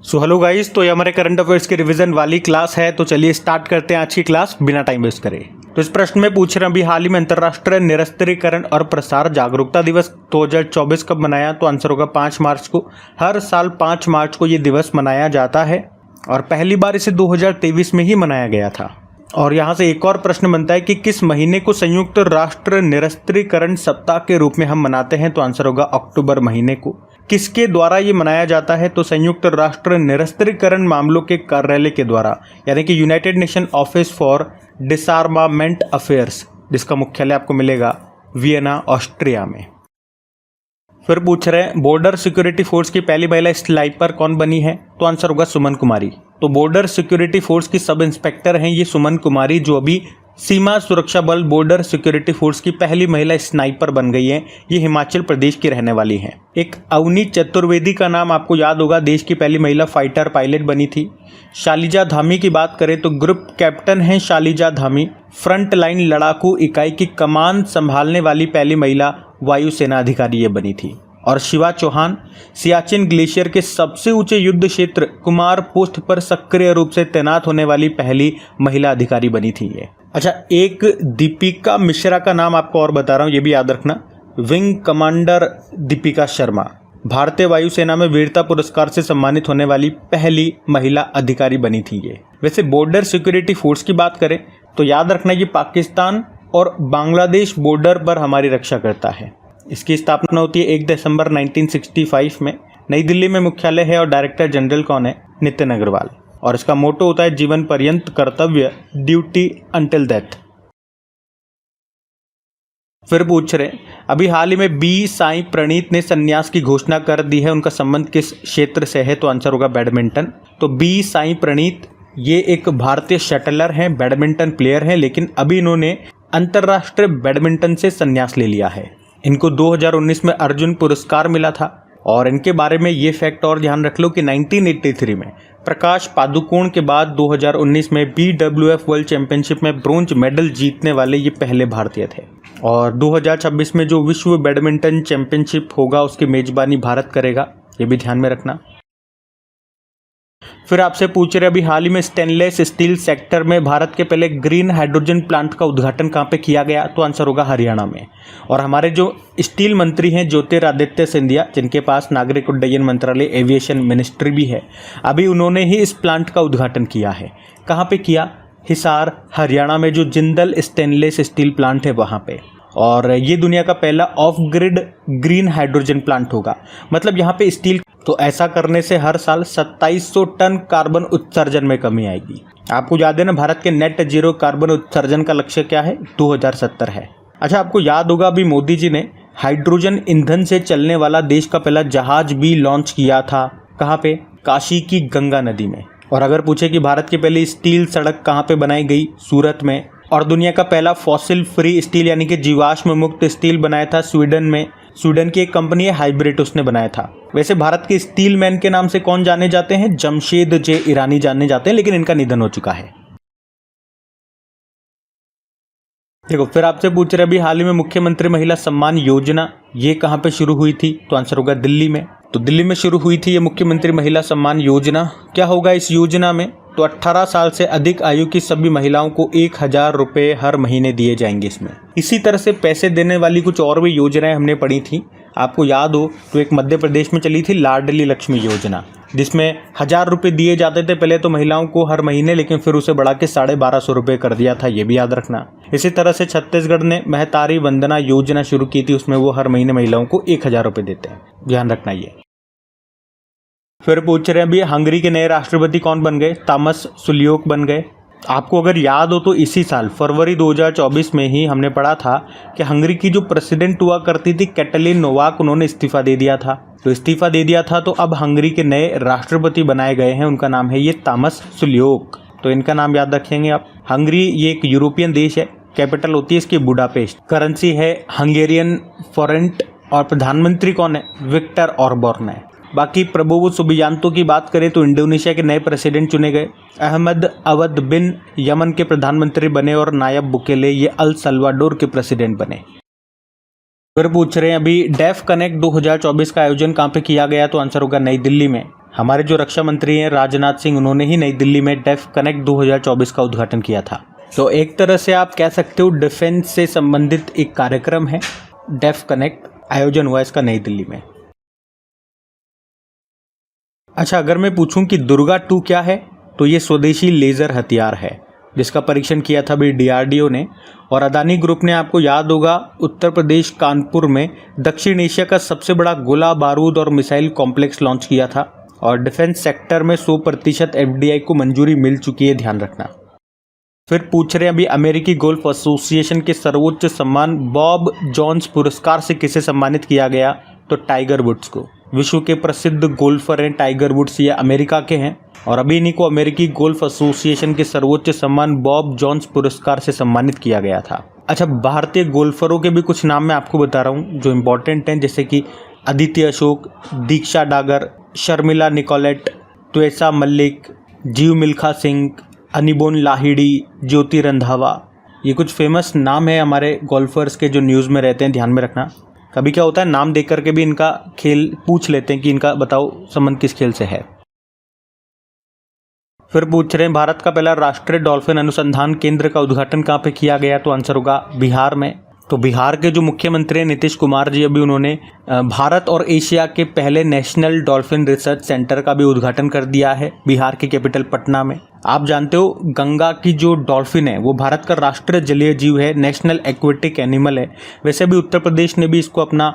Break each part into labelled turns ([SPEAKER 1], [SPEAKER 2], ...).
[SPEAKER 1] So hello guys, तो ये हमारे करंट अफेयर्स की रिवीजन वाली क्लास है। तो चलिए स्टार्ट करते हैं आज की क्लास बिना टाइम वेस्ट करे। तो इस प्रश्न में पूछ रहे हैं अभी हाल ही में अंतर्राष्ट्रीय निरस्त्रीकरण और प्रसार जागरूकता दिवस 2024 कब मनाया। तो आंसर होगा 5 मार्च को। हर साल 5 मार्च को ये दिवस मनाया जाता है और पहली बार इसे 2023 में ही मनाया गया था। और यहाँ से एक और प्रश्न बनता है कि किस महीने को संयुक्त राष्ट्र निरस्त्रीकरण सप्ताह के रूप में हम मनाते हैं। तो आंसर होगा अक्टूबर महीने को। किसके द्वारा ये मनाया जाता है। तो संयुक्त राष्ट्र निरस्त्रीकरण मामलों के कार्यालय के द्वारा, यानी कि United nation office for डिसआर्मामेंट affairs, जिसका मुख्यालय आपको मिलेगा वियना, ऑस्ट्रिया में। फिर पूछ रहे हैं बॉर्डर सिक्योरिटी फोर्स की पहली महिला स्नाइपर कौन बनी है। तो आंसर होगा सुमन कुमारी। तो बॉर्डर सिक्योरिटी फोर्स की सब इंस्पेक्टर हैं ये सुमन कुमारी, जो अभी सीमा सुरक्षा बल बॉर्डर सिक्योरिटी फोर्स की पहली महिला स्नाइपर बन गई है। ये हिमाचल प्रदेश की रहने वाली हैं। एक अवनी चतुर्वेदी का नाम आपको याद होगा, देश की पहली महिला फाइटर पायलट बनी थी। शालिजा धामी की बात करें तो ग्रुप कैप्टन हैं शालिजा धामी। फ्रंट लाइन लड़ाकू इकाई की कमान संभालने वाली पहली महिला वायुसेना अधिकारी ये बनी थी। और शिवा चौहान सियाचिन ग्लेशियर के सबसे ऊंचे युद्ध क्षेत्र कुमार पोस्ट पर सक्रिय रूप से तैनात होने वाली पहली महिला अधिकारी बनी थी ये। अच्छा, एक दीपिका मिश्रा का नाम आपको और बता रहा हूँ, ये भी याद रखना। विंग कमांडर दीपिका शर्मा भारतीय वायुसेना में वीरता पुरस्कार से सम्मानित होने वाली पहली महिला अधिकारी बनी थी ये। वैसे बॉर्डर सिक्योरिटी फोर्स की बात करें तो याद रखना ये पाकिस्तान और बांग्लादेश बॉर्डर पर हमारी रक्षा करता है। इसकी स्थापना होती है 1 दिसंबर 1965 में। नई दिल्ली में मुख्यालय है और डायरेक्टर जनरल कौन है, नितिन अग्रवाल। और इसका मोटो होता है जीवन पर्यंत कर्तव्य, ड्यूटी अंटिल डेथ। फिर पूछ रहे अभी हाल ही में बी साई प्रणीत ने संन्यास की घोषणा कर दी है। उनका संबंध किस क्षेत्र से है। तो आंसर होगा बैडमिंटन। तो बी साई प्रणीत ये एक भारतीय शटलर हैं, बैडमिंटन प्लेयर हैं, लेकिन अभी इन्होंने अंतर्राष्ट्रीय बैडमिंटन से संन्यास ले लिया है। इनको 2019 में अर्जुन पुरस्कार मिला था। और इनके बारे में ये फैक्ट और ध्यान रख लो कि 1983 में प्रकाश पादुकोण के बाद 2019 में BWF वर्ल्ड चैंपियनशिप में ब्रोंज मेडल जीतने वाले ये पहले भारतीय थे। और 2026 में जो विश्व बैडमिंटन चैंपियनशिप होगा उसकी मेजबानी भारत करेगा, ये भी ध्यान में रखना। फिर आपसे पूछ रहे अभी हाल ही में स्टेनलेस स्टील सेक्टर में भारत के पहले ग्रीन हाइड्रोजन प्लांट का उद्घाटन कहाँ पे किया गया। तो आंसर होगा हरियाणा में। और हमारे जो स्टील मंत्री हैं ज्योतिरादित्य सिंधिया, जिनके पास नागरिक उड्डयन मंत्रालय एविएशन मिनिस्ट्री भी है, अभी उन्होंने ही इस प्लांट का उद्घाटन किया है। कहाँ पे किया, हिसार हरियाणा में जो जिंदल स्टेनलेस स्टील प्लांट है वहाँ पे। और ये दुनिया का पहला of grid green hydrogen plant होगा। मतलब यहाँ पे स्टील, तो ऐसा करने से हर साल 2700 टन कार्बन उत्सर्जन में कमी आएगी। आपको याद है ना, भारत के नेट जीरो कार्बन उत्सर्जन का लक्ष्य क्या है, 2070 है। अच्छा, आपको याद होगा अभी मोदी जी ने हाइड्रोजन ईंधन से चलने वाला देश का पहला जहाज भी लॉन्च किया था। कहाँ पे, काशी की गंगा नदी में। और अगर पूछे कि भारत की पहली स्टील सड़क कहाँ पे बनाई गई, सूरत में। और दुनिया का पहला फॉसिल फ्री स्टील यानी कि जीवाश्म मुक्त स्टील बनाया था स्वीडन में। स्वीडन की एक कंपनी है हाइब्रिड, उसने बनाया था। वैसे भारत के स्टील मैन के नाम से कौन जाने जाते हैं, जमशेद जे ईरानी जाने जाते हैं, लेकिन इनका निधन हो चुका है। देखो, फिर आपसे पूछ रहे अभी हाल ही में मुख्यमंत्री महिला सम्मान योजना ये कहाँ पे शुरू हुई थी। तो आंसर होगा दिल्ली में। तो दिल्ली में शुरू हुई थी ये मुख्यमंत्री महिला सम्मान योजना। क्या होगा इस योजना में, तो 18 साल से अधिक आयु की सभी महिलाओं को 1000 रुपये हर महीने दिए जाएंगे इसमें। इसी तरह से पैसे देने वाली कुछ और भी योजनाएं हमने पढ़ी थी। आपको याद हो तो एक मध्य प्रदेश में चली थी लाडली लक्ष्मी योजना, जिसमें 1000 रुपये दिए जाते थे पहले तो महिलाओं को हर महीने, लेकिन फिर उसे बढ़ा के 1250 रुपये कर दिया था, ये भी याद रखना। इसी तरह से छत्तीसगढ़ ने महतारी वंदना योजना शुरू की थी, उसमें वो हर महीने महिलाओं को 1000 रुपये देते हैं, ध्यान रखना ये। फिर पूछ रहे हैं अभी हंगरी के नए राष्ट्रपति कौन बन गए। तामस सुलियोक बन गए। आपको अगर याद हो तो इसी साल फरवरी 2024 में ही हमने पढ़ा था कि हंगरी की जो प्रेसिडेंट हुआ करती थी कैटलिन नोवाक, उन्होंने इस्तीफा दे दिया था। तो इस्तीफा दे दिया था, तो अब हंगरी के नए राष्ट्रपति बनाए गए हैं। उनका नाम है ये तामस सुलियोक। तो इनका नाम याद रखेंगे आप। हंगरी ये एक यूरोपियन देश है, कैपिटल होती है इसकी बुडापेस्ट, करेंसी है हंगेरियन फॉरेंट और प्रधानमंत्री कौन है, विक्टर ऑरबॉर्न है। बाकी प्रबोवो सुबियांतो की बात करें तो इंडोनेशिया के नए प्रेसिडेंट चुने गए। अहमद अवद बिन यमन के प्रधानमंत्री बने और नायब बुकेले ये अल सल्वाडोर के प्रेसिडेंट बने। फिर पूछ रहे हैं अभी डेफ कनेक्ट 2024 का आयोजन कहाँ पे किया गया, तो आंसर होगा नई दिल्ली में। हमारे जो रक्षा मंत्री हैं राजनाथ सिंह, उन्होंने ही नई दिल्ली में डेफ कनेक्ट 2024 का उद्घाटन किया था। तो एक तरह से आप कह सकते हो डिफेंस से संबंधित एक कार्यक्रम है डेफ कनेक्ट, आयोजन हुआ इसका नई दिल्ली में। अच्छा, अगर मैं पूछूं कि दुर्गा 2 क्या है, तो ये स्वदेशी लेजर हथियार है जिसका परीक्षण किया था भी डीआरडीओ ने। और अदानी ग्रुप ने, आपको याद होगा, उत्तर प्रदेश कानपुर में दक्षिण एशिया का सबसे बड़ा गोला बारूद और मिसाइल कॉम्प्लेक्स लॉन्च किया था। और डिफेंस सेक्टर में 100% एफडीआई को मंजूरी मिल चुकी है, ध्यान रखना। फिर पूछ रहे हैं अभी अमेरिकी गोल्फ एसोसिएशन के सर्वोच्च सम्मान बॉब जोन्स पुरस्कार से किसे सम्मानित किया गया, तो टाइगर वुड्स को। विश्व के प्रसिद्ध गोल्फर हैं टाइगर वुड्स, ये अमेरिका के हैं और अभी इन्हीं को अमेरिकी गोल्फ एसोसिएशन के सर्वोच्च सम्मान बॉब जोन्स पुरस्कार से सम्मानित किया गया था। अच्छा, भारतीय गोल्फरों के भी कुछ नाम मैं आपको बता रहा हूँ जो इम्पोर्टेंट हैं, जैसे कि आदित्य अशोक, दीक्षा डागर, शर्मिला निकोलेट, त्वेसा मल्लिक, जीव मिल्खा सिंह, अनिबोन लाहिड़ी, ज्योति रंधावा। ये कुछ फेमस नाम है हमारे गोल्फर्स के जो न्यूज़ में रहते हैं, ध्यान में रखना। कभी क्या होता है, नाम देख करके भी इनका खेल पूछ लेते हैं कि इनका बताओ संबंध किस खेल से है। फिर पूछ रहे हैं भारत का पहला राष्ट्रीय डॉल्फिन अनुसंधान केंद्र का उद्घाटन कहाँ पे किया गया, तो आंसर होगा बिहार में। तो बिहार के जो मुख्यमंत्री हैं नीतीश कुमार जी, अभी उन्होंने भारत और एशिया के पहले नेशनल डॉल्फिन रिसर्च सेंटर का भी उद्घाटन कर दिया है बिहार की कैपिटल पटना में। आप जानते हो गंगा की जो डॉल्फिन है वो भारत का राष्ट्रीय जलीय जीव है, नेशनल एक्वेटिक एनिमल है। वैसे भी उत्तर प्रदेश ने भी इसको अपना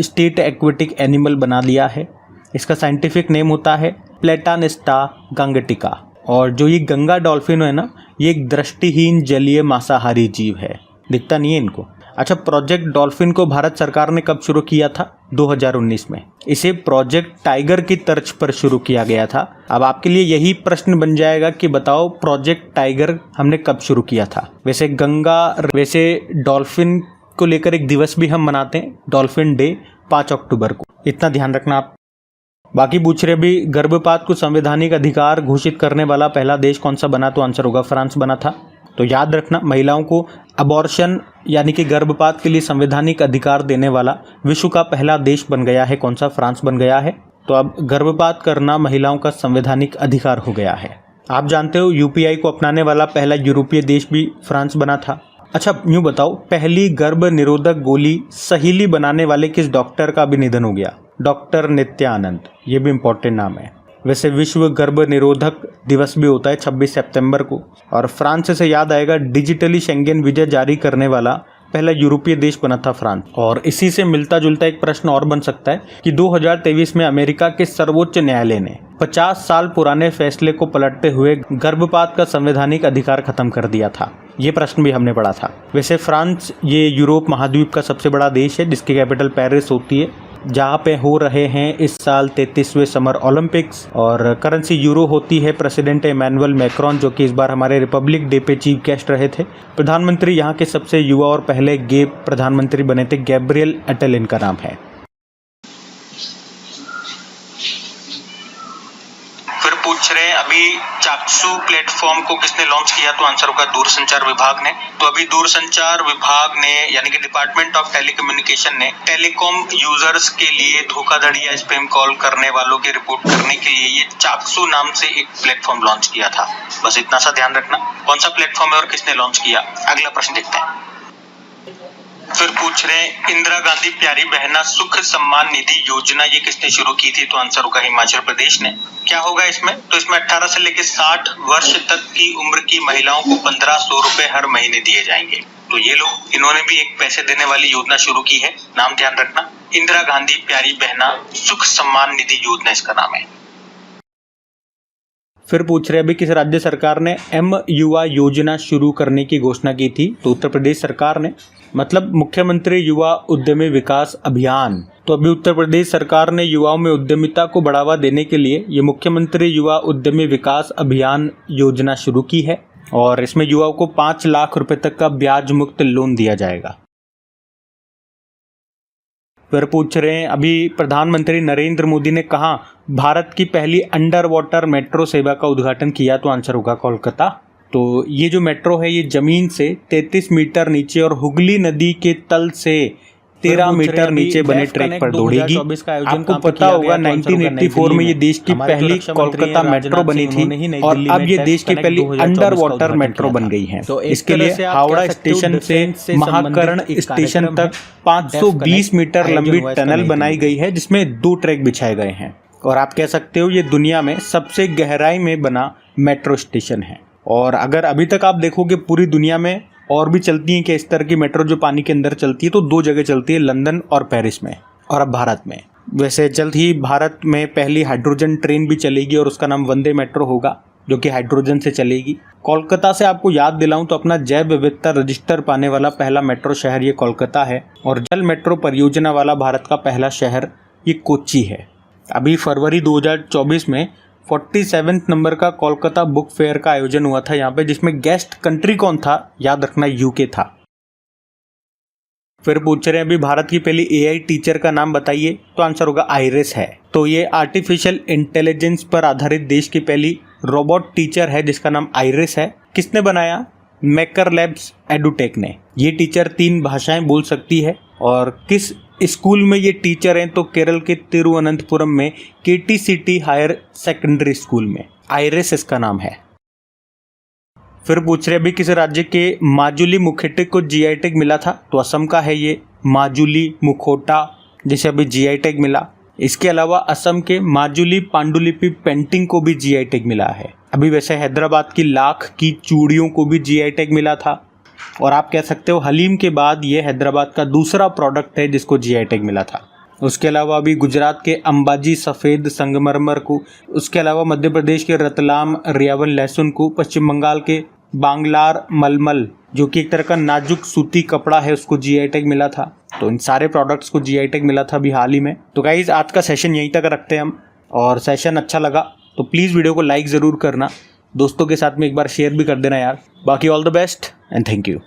[SPEAKER 1] स्टेट एक्वेटिक एनिमल बना लिया है। इसका साइंटिफिक नेम होता है प्लेटानिस्टा गंगटिका। और जो ये गंगा डॉल्फिन है ना, ये एक दृष्टिहीन जलीय मांसाहारी जीव है, दिखता नहीं है इनको। अच्छा, प्रोजेक्ट डॉल्फिन को भारत सरकार ने कब शुरू किया था, 2019 में। इसे प्रोजेक्ट टाइगर की तर्ज पर शुरू किया गया था। अब आपके लिए यही प्रश्न बन जाएगा कि बताओ प्रोजेक्ट टाइगर हमने कब शुरू किया था। वैसे डॉल्फिन को लेकर एक दिवस भी हम मनाते हैं, डॉल्फिन डे, 5 अक्टूबर को, इतना ध्यान रखना आप। बाकी पूछ रहे भी गर्भपात को संवैधानिक अधिकार घोषित करने वाला पहला देश कौन सा बना, तो आंसर होगा फ्रांस बना था। तो याद रखना, महिलाओं को अबॉर्शन यानी कि गर्भपात के लिए संवैधानिक अधिकार देने वाला विश्व का पहला देश बन गया है, कौन सा, फ्रांस बन गया है। तो अब गर्भपात करना महिलाओं का संवैधानिक अधिकार हो गया है। आप जानते हो यूपीआई को अपनाने वाला पहला यूरोपीय देश भी फ्रांस बना था। अच्छा, यूँ बताओ, पहली गर्भ निरोधक गोली सहीली बनाने वाले किस डॉक्टर का भी निधन हो गया, डॉक्टर नित्यानंद। ये भी इम्पोर्टेंट नाम है। वैसे विश्व गर्भ निरोधक दिवस भी होता है 26 सितंबर को। और फ्रांस से याद आएगा, डिजिटली शेंगेन वीजा जारी करने वाला पहला यूरोपीय देश बना था फ्रांस। और इसी से मिलता जुलता एक प्रश्न और बन सकता है कि 2023 में अमेरिका के सर्वोच्च न्यायालय ने 50 साल पुराने फैसले को पलटते हुए गर्भपात का संवैधानिक अधिकार खत्म कर दिया था। ये प्रश्न भी हमने पढ़ा था। वैसे फ्रांस ये यूरोप महाद्वीप का सबसे बड़ा देश है जिसकी कैपिटल पेरिस होती है, जहाँ पे हो रहे हैं इस साल 33वें समर ओलंपिक्स। और करेंसी यूरो होती है। प्रेसिडेंट इमैनुअल मैक्रोन, जो कि इस बार हमारे रिपब्लिक डे पे चीफ गेस्ट रहे थे। प्रधानमंत्री यहाँ के सबसे युवा और पहले गे प्रधानमंत्री बने थे, गैब्रियल अटेल इनका नाम है। फिर पूछ रहे हैं अभी चाक्षु प्लेटफॉर्म को किसने लॉन्च किया, तो आंसर होगा दूरसंचार विभाग ने। तो अभी दूरसंचार विभाग ने यानी कि डिपार्टमेंट ऑफ टेलीकम्युनिकेशन ने टेलीकॉम यूजर्स के लिए धोखाधड़ी या स्पैम कॉल करने वालों की रिपोर्ट करने के लिए ये चाक्षु नाम से एक प्लेटफॉर्म लॉन्च किया था। बस इतना सा ध्यान रखना, कौन सा प्लेटफॉर्म है और किसने लॉन्च किया। अगला प्रश्न देखते हैं। फिर पूछ रहे हैं इंदिरा गांधी प्यारी बहना सुख सम्मान निधि योजना ये किसने शुरू की थी, तो आंसर होगा हिमाचल प्रदेश ने। क्या होगा इसमें, तो इसमें 18 से लेकर 60 वर्ष तक की उम्र की महिलाओं को 1500 रुपए हर महीने दिए जाएंगे। तो ये लोग, इन्होंने भी एक पैसे देने वाली योजना शुरू की है, नाम ध्यान रखना, इंदिरा गांधी प्यारी बहना सुख सम्मान निधि योजना इसका नाम है। फिर पूछ रहे अभी किस राज्य सरकार ने युवा योजना शुरू करने की घोषणा की थी, तो उत्तर प्रदेश सरकार ने, मतलब मुख्यमंत्री युवा उद्यमी विकास अभियान। तो अभी उत्तर प्रदेश सरकार ने युवाओं में उद्यमिता को बढ़ावा देने के लिए ये मुख्यमंत्री युवा उद्यमी विकास अभियान योजना शुरू की है। और इसमें युवाओं को 5 लाख रुपए तक का ब्याज मुक्त लोन दिया जाएगा। फिर पूछ रहे हैं अभी प्रधानमंत्री नरेंद्र मोदी ने कहाँ भारत की पहली अंडर वाटर मेट्रो सेवा का उद्घाटन किया, तो आंसर होगा कोलकाता। तो ये जो मेट्रो है ये ज़मीन से 33 मीटर नीचे और हुगली नदी के तल से 13 मीटर नीचे बने ट्रैक पर दौड़ेगी। आपको पता होगा 1984 में ये देश की पहली कोलकाता मेट्रो बनी थी और अब ये देश की पहली अंडर वाटर मेट्रो बन गई है। तो इसके लिए हावड़ा स्टेशन से महाकरण स्टेशन तक 520 मीटर लंबी टनल बनाई गई है जिसमें 2 ट्रैक बिछाए गए हैं और आप कह सकते हो ये दुनिया में सबसे गहराई में बना मेट्रो स्टेशन है। और अगर अभी तक आप देखोगे पूरी दुनिया में और भी चलती हैं कि इस तरह की मेट्रो जो पानी के अंदर चलती है, तो 2 जगह चलती है, लंदन और पेरिस में, और अब भारत में। वैसे जल्द ही भारत में पहली हाइड्रोजन ट्रेन भी चलेगी और उसका नाम वंदे मेट्रो होगा जो कि हाइड्रोजन से चलेगी। कोलकाता से आपको याद दिलाऊं तो अपना जैव विविधता रजिस्टर पाने वाला पहला मेट्रो शहर ये कोलकाता है और जल मेट्रो परियोजना वाला भारत का पहला शहर ये कोच्चि है। अभी फरवरी 2024 में 47 नंबर का कोलकाता बुक फेयर का आयोजन हुआ था यहाँ पे, जिसमें गेस्ट कंट्री कौन था, याद रखना यूके था। फिर पूछ रहे हैं अभी भारत की पहली एआई टीचर का नाम बताइए, तो आंसर होगा आइरिस है। तो ये आर्टिफिशियल इंटेलिजेंस पर आधारित देश की पहली रोबोट टीचर है जिसका नाम आइरिस है। किसने बनाया? मेकर लैब्स एडुटेक ने। ये टीचर 3 भाषाएं बोल सकती है और किस स्कूल में ये टीचर हैं? तो केरल के तिरुवनंतपुरम में केटीसीटी हायर सेकेंडरी स्कूल में आइरिस इसका नाम है। फिर पूछ रहे अभी किस राज्य के माजुली मुखोटे को जीआई टैग मिला था? तो असम का है ये माजुली मुखोटा जिसे अभी जीआई टैग मिला। इसके अलावा असम के माजुली पांडुलिपि पेंटिंग को भी जीआई टैग मिला है। अभी वैसे हैदराबाद की लाख की चूड़ियों को भी जीआई टैग मिला था और आप कह सकते हो हलीम के बाद ये हैदराबाद का दूसरा प्रोडक्ट है जिसको जीआई टैग मिला था। उसके अलावा अभी गुजरात के अंबाजी सफ़ेद संगमरमर को, उसके अलावा मध्य प्रदेश के रतलाम रियावन लहसुन को, पश्चिम बंगाल के बांग्लार मलमल जो कि एक तरह का नाजुक सूती कपड़ा है उसको जीआई टैग मिला था। तो इन सारे प्रोडक्ट्स को जीआई टैग मिला था अभी हाल ही में। तो गाइज आज का सेशन यहीं तक रखते हैं हम, और सेशन अच्छा लगा तो प्लीज़ वीडियो को लाइक ज़रूर करना, दोस्तों के साथ में एक बार शेयर भी कर देना यार। बाकी all the best and thank you.